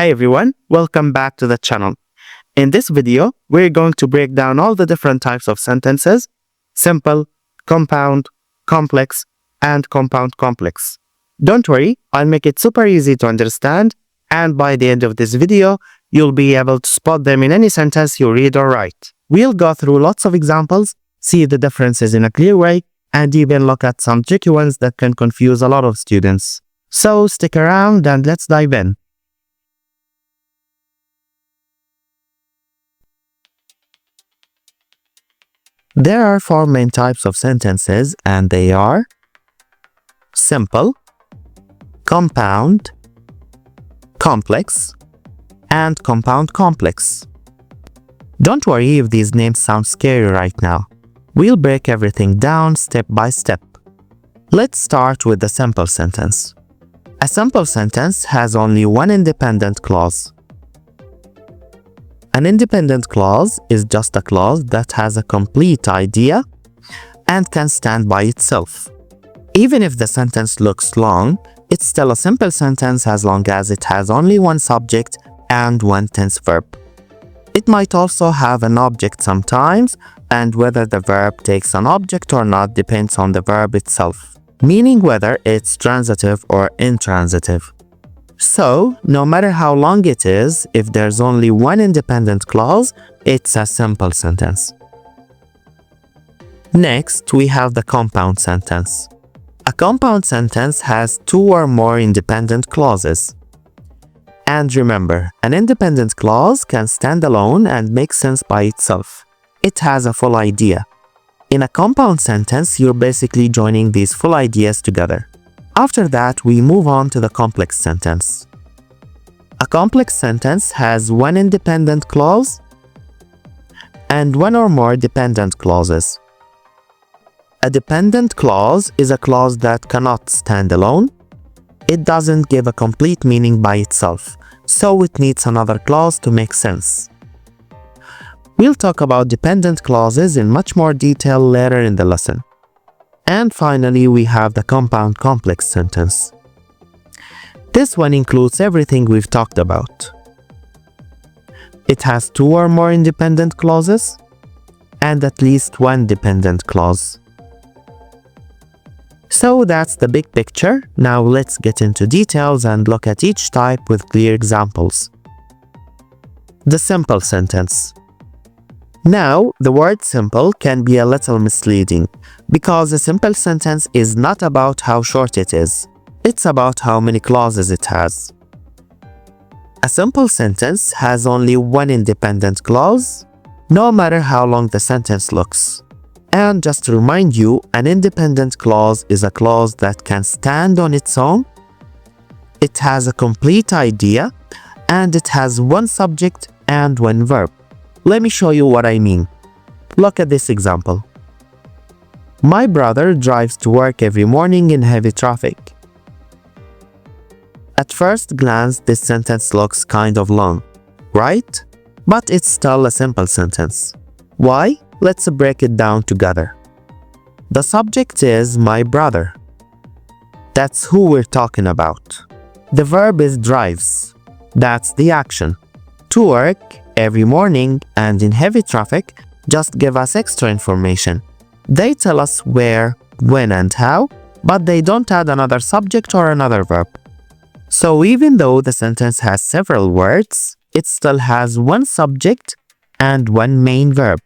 Hi everyone, welcome back to the channel. In this video, we're going to break down all the different types of sentences: simple, compound, complex, and compound complex. Don't worry, I'll make it super easy to understand, and by the end of this video, you'll be able to spot them in any sentence you read or write. We'll go through lots of examples, see the differences in a clear way, and even look at some tricky ones that can confuse a lot of students. So stick around and let's dive in. There are four main types of sentences, and they are simple, compound, complex, and compound complex. Don't worry if these names sound scary right now. We'll break everything down step by step. Let's start with the simple sentence. A simple sentence has only one independent clause. An independent clause is just a clause that has a complete idea and can stand by itself. Even if the sentence looks long, it's still a simple sentence as long as it has only one subject and one tense verb. It might also have an object sometimes, and whether the verb takes an object or not depends on the verb itself, meaning whether it's transitive or intransitive. So, no matter how long it is, if there's only one independent clause, it's a simple sentence. Next, we have the compound sentence. A compound sentence has two or more independent clauses. And remember, an independent clause can stand alone and make sense by itself. It has a full idea. In a compound sentence, you're basically joining these full ideas together. After that, we move on to the complex sentence. A complex sentence has one independent clause and one or more dependent clauses. A dependent clause is a clause that cannot stand alone. It doesn't give a complete meaning by itself, so it needs another clause to make sense. We'll talk about dependent clauses in much more detail later in the lesson. And finally, we have the compound complex sentence. This one includes everything we've talked about. It has two or more independent clauses and at least one dependent clause. So that's the big picture. Now let's get into details and look at each type with clear examples. The simple sentence. Now, the word simple can be a little misleading because a simple sentence is not about how short it is. It's about how many clauses it has. A simple sentence has only one independent clause, no matter how long the sentence looks. And just to remind you, an independent clause is a clause that can stand on its own. It has a complete idea, and it has one subject and one verb. Let me show you what I mean. Look at this example. My brother drives to work every morning in heavy traffic. At first glance, this sentence looks kind of long, right? But it's still a simple sentence. Why? Let's break it down together. The subject is my brother. That's who we're talking about. The verb is drives. That's the action. To work every morning and in heavy traffic just give us extra information. They tell us where, when, and how, but they don't add another subject or another verb. So even though the sentence has several words, it still has one subject and one main verb,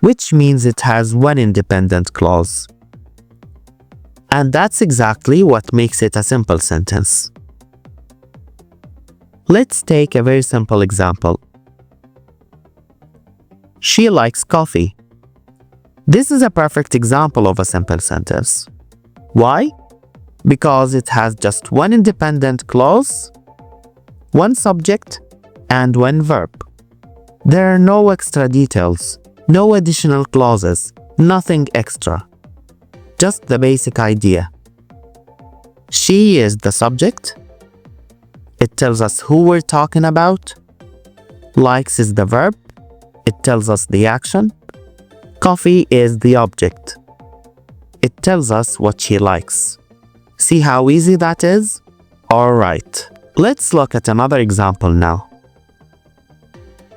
which means it has one independent clause. And that's exactly what makes it a simple sentence. Let's take a very simple example. She likes coffee. This is a perfect example of a simple sentence. Why? Because it has just one independent clause, one subject, and one verb. There are no extra details, no additional clauses, nothing extra. Just the basic idea. She is the subject. It tells us who we're talking about. Likes is the verb. It tells us the action. Coffee is the object. It tells us what she likes. See how easy that is? Alright, Let's look at another example now.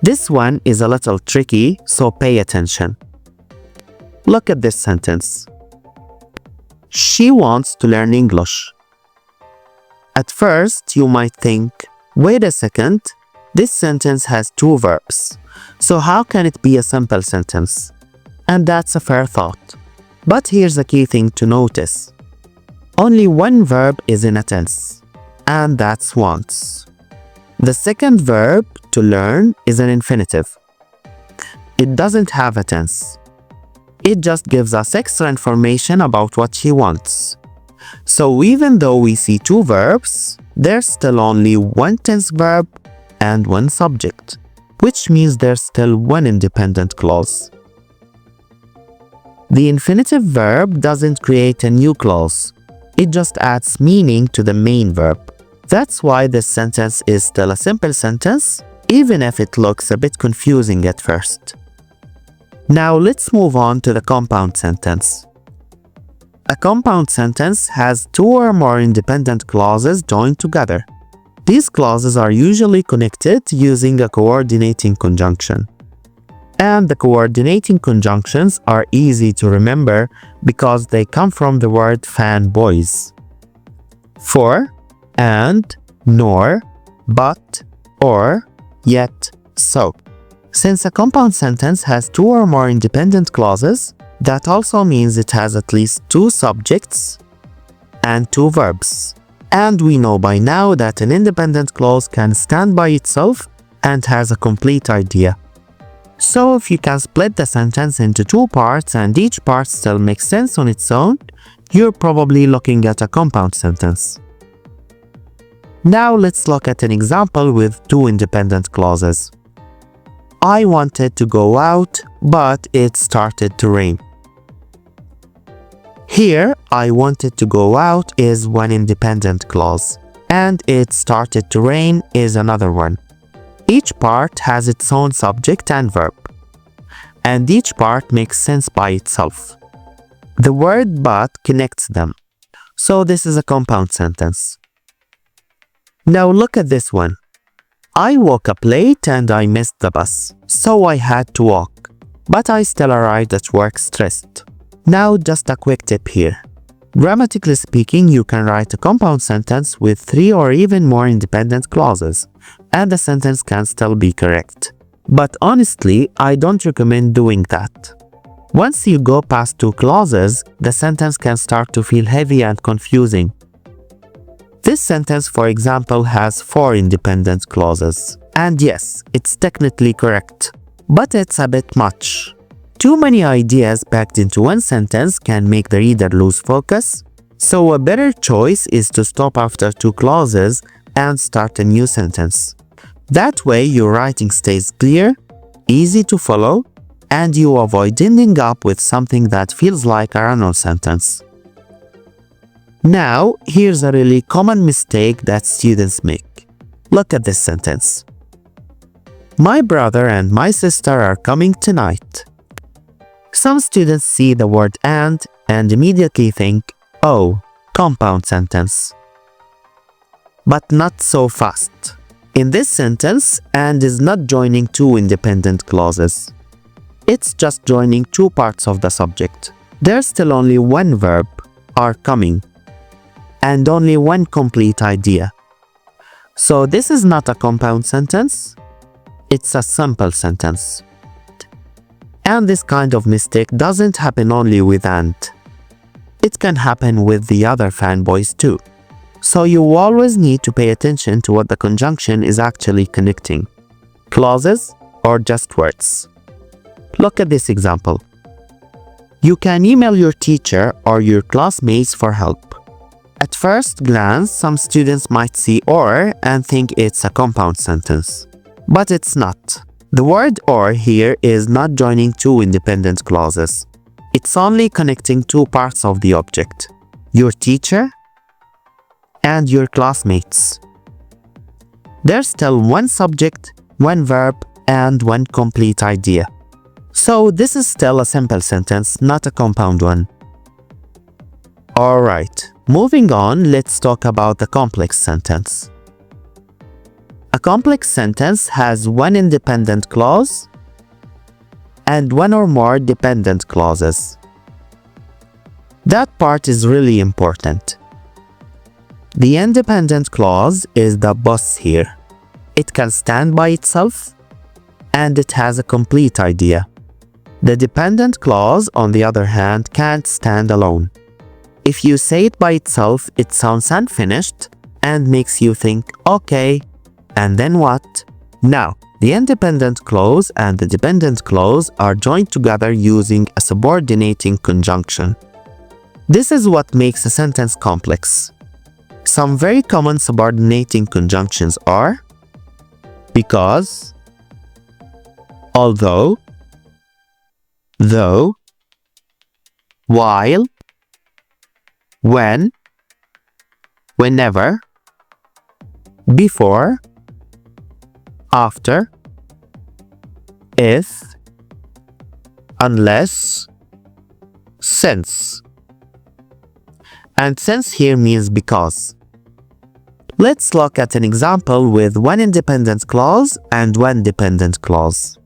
This one is a little tricky, so pay attention. Look at this sentence. She wants to learn English. At first, you might think, wait a second, this sentence has two verbs, so how can it be a simple sentence? And that's a fair thought. But here's a key thing to notice. Only one verb is in a tense, and that's wants. The second verb, to learn, is an infinitive. It doesn't have a tense. It just gives us extra information about what she wants. So even though we see two verbs, there's still only one tense verb and one subject, which means there's still one independent clause. The infinitive verb doesn't create a new clause. It just adds meaning to the main verb. That's why this sentence is still a simple sentence, even if it looks a bit confusing at first. Now let's move on to the compound sentence. A compound sentence has two or more independent clauses joined together. These clauses are usually connected using a coordinating conjunction. And the coordinating conjunctions are easy to remember because they come from the word fanboys. For, and, nor, but, or, yet, so. Since a compound sentence has two or more independent clauses, that also means it has at least two subjects and two verbs. And we know by now that an independent clause can stand by itself and has a complete idea. So if you can split the sentence into two parts and each part still makes sense on its own, you're probably looking at a compound sentence. Now let's look at an example with two independent clauses. I wanted to go out, but it started to rain. Here, I wanted to go out is one independent clause, and it started to rain is another one. Each part has its own subject and verb, and each part makes sense by itself. The word but connects them, so this is a compound sentence. Now look at this one. I woke up late and I missed the bus, so I had to walk, but I still arrived at work stressed. Now just a quick tip here. Grammatically speaking, you can write a compound sentence with three or even more independent clauses, and the sentence can still be correct. But honestly, I don't recommend doing that. Once you go past two clauses, the sentence can start to feel heavy and confusing. This sentence, for example, has four independent clauses. And yes, it's technically correct, but it's a bit much. Too many ideas packed into one sentence can make the reader lose focus, so a better choice is to stop after two clauses and start a new sentence. That way your writing stays clear, easy to follow, and you avoid ending up with something that feels like a run-on sentence. Now, here's a really common mistake that students make. Look at this sentence. My brother and my sister are coming tonight. Some students see the word and immediately think, oh, compound sentence. But not so fast. In this sentence, and is not joining two independent clauses. It's just joining two parts of the subject. There's still only one verb, are coming, and only one complete idea. So this is not a compound sentence, it's a simple sentence. And this kind of mistake doesn't happen only with and. It can happen with the other fanboys too. So you always need to pay attention to what the conjunction is actually connecting. Clauses or just words. Look at this example. You can email your teacher or your classmates for help. At first glance, some students might see or and think it's a compound sentence. But it's not. The word or here is not joining two independent clauses. It's only connecting two parts of the object, your teacher and your classmates. There's still one subject, one verb, and one complete idea. So this is still a simple sentence, not a compound one. Alright, moving on, let's talk about the complex sentence. complex sentence has one independent clause and one or more dependent clauses. That part is really important. The independent clause is the boss here. It can stand by itself and it has a complete idea. The dependent clause, on the other hand, can't stand alone. If you say it by itself, it sounds unfinished and makes you think, okay, and then what? Now, the independent clause and the dependent clause are joined together using a subordinating conjunction. This is what makes a sentence complex. Some very common subordinating conjunctions are because, although, though, while, when, whenever, before, after, if, unless, since. And since here means because. Let's look at an example with one independent clause and one dependent clause.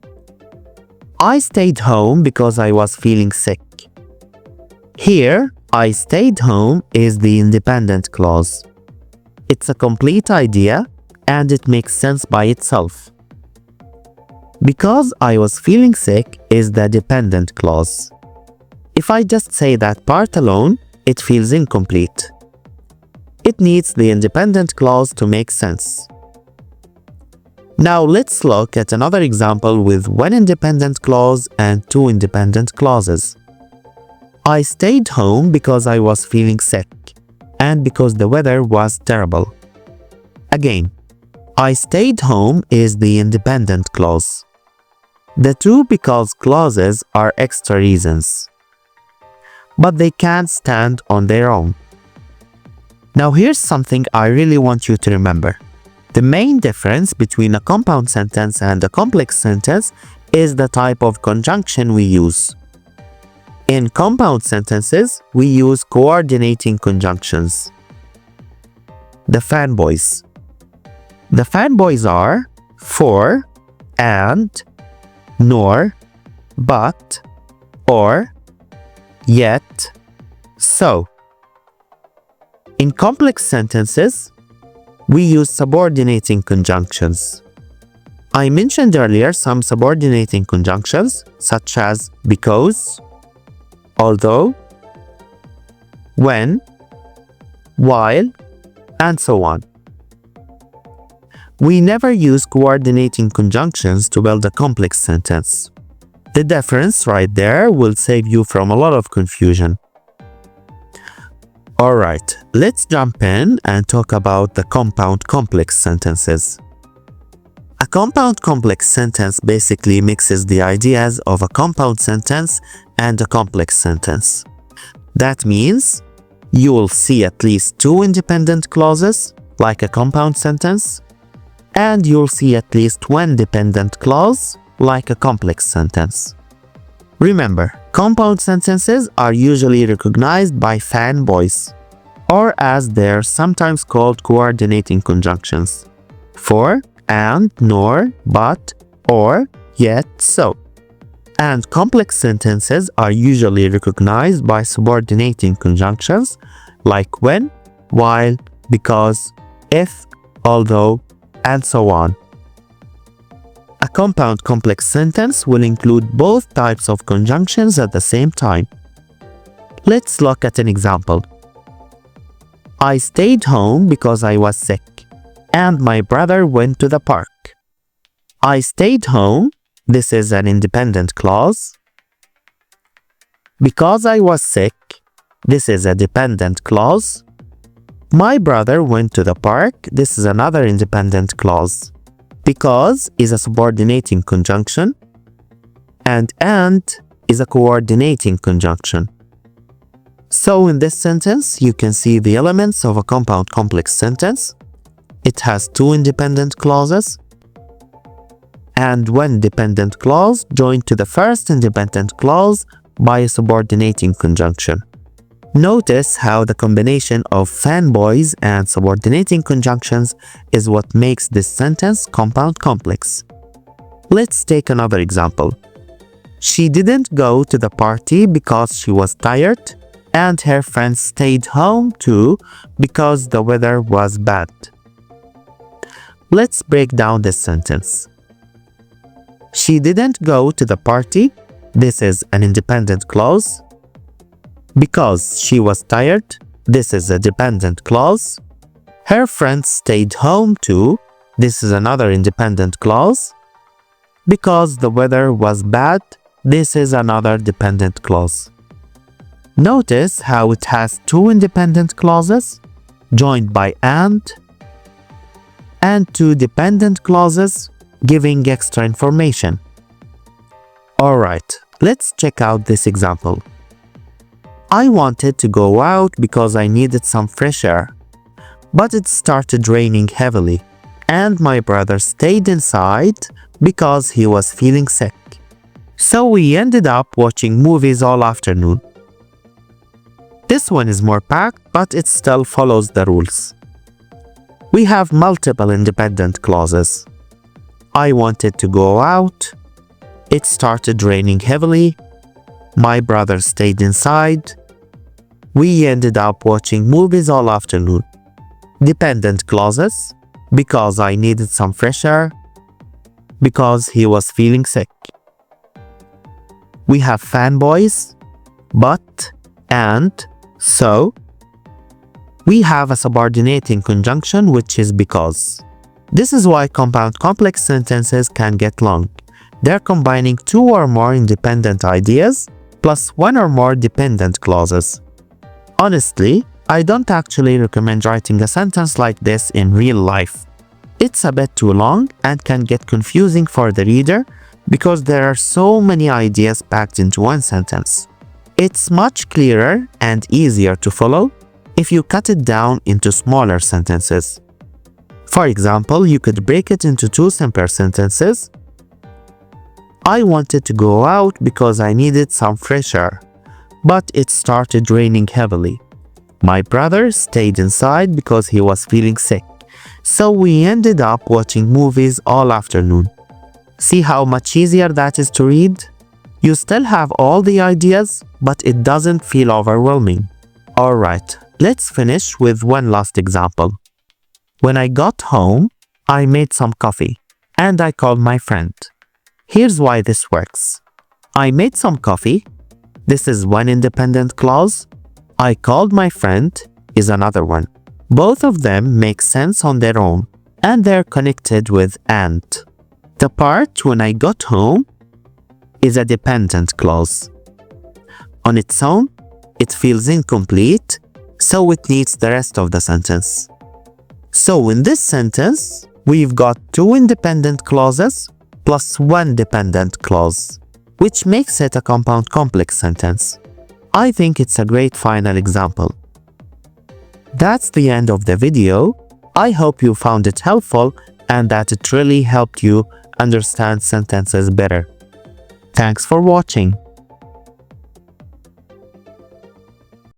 I stayed home because I was feeling sick. Here, I stayed home is the independent clause. It's a complete idea and it makes sense by itself. Because I was feeling sick is the dependent clause. If I just say that part alone, it feels incomplete. It needs the independent clause to make sense. Now let's look at another example with one independent clause and two independent clauses. I stayed home because I was feeling sick and because the weather was terrible. Again, I stayed home is the independent clause. The two because clauses are extra reasons, but they can't stand on their own. Now here's something I really want you to remember. The main difference between a compound sentence and a complex sentence is the type of conjunction we use. In compound sentences, we use coordinating conjunctions. The fanboys. The fanboys are for, and, nor, but, or, yet, so. In complex sentences, we use subordinating conjunctions. I mentioned earlier some subordinating conjunctions such as because, although, when, while, and so on. We never use coordinating conjunctions to build a complex sentence. The difference right there will save you from a lot of confusion. Alright, let's jump in and talk about the compound complex sentences. A compound complex sentence basically mixes the ideas of a compound sentence and a complex sentence. That means you will see at least two independent clauses, like a compound sentence, and you'll see at least one dependent clause, like a complex sentence. Remember, compound sentences are usually recognized by fanboys, or as they're sometimes called coordinating conjunctions, for, and, nor, but, or, yet, so. And complex sentences are usually recognized by subordinating conjunctions like when, while, because, if, although, and so on. A compound complex sentence will include both types of conjunctions at the same time. Let's look at an example. I stayed home because I was sick, and my brother went to the park. I stayed home, this is an independent clause. Because I was sick, this is a dependent clause. My brother went to the park, this is another independent clause. Because is a subordinating conjunction, and is a coordinating conjunction. So in this sentence, you can see the elements of a compound complex sentence. It has two independent clauses and one dependent clause joined to the first independent clause by a subordinating conjunction. Notice how the combination of fanboys and subordinating conjunctions is what makes this sentence compound complex. Let's take another example. She didn't go to the party because she was tired, and her friends stayed home too because the weather was bad. Let's break down this sentence. She didn't go to the party. This is an independent clause. Because she was tired. This is a dependent clause. Her friends stayed home too. This is another independent clause. Because the weather was bad. This is another dependent clause. Notice how it has two independent clauses joined by and two dependent clauses giving extra information. Alright, let's check out this example. I wanted to go out because I needed some fresh air, but it started raining heavily, and my brother stayed inside because he was feeling sick. So we ended up watching movies all afternoon. This one is more packed, but it still follows the rules. We have multiple independent clauses. I wanted to go out. It started raining heavily. My brother stayed inside. We ended up watching movies all afternoon. Dependent clauses. Because I needed some fresh air. Because he was feeling sick. We have fanboys, but, and, so. We have a subordinating conjunction, which is because. This is why compound complex sentences can get long. They're combining two or more independent ideas plus one or more dependent clauses. Honestly, I don't actually recommend writing a sentence like this in real life. It's a bit too long and can get confusing for the reader because there are so many ideas packed into one sentence. It's much clearer and easier to follow if you cut it down into smaller sentences. For example, you could break it into two simpler sentences. I wanted to go out because I needed some fresh air, but it started raining heavily. My brother stayed inside because he was feeling sick, so we ended up watching movies all afternoon. See how much easier that is to read? You still have all the ideas, but it doesn't feel overwhelming. Alright, let's finish with one last example. When I got home, I made some coffee, and I called my friend. Here's why this works. I made some coffee. This is one independent clause. I called my friend is another one. Both of them make sense on their own, and they're connected with and. The part when I got home is a dependent clause. On its own, it feels incomplete, so it needs the rest of the sentence. So in this sentence, we've got two independent clauses plus one dependent clause, which makes it a compound complex sentence. I think it's a great final example. That's the end of the video. I hope you found it helpful and that it really helped you understand sentences better. Thanks for watching.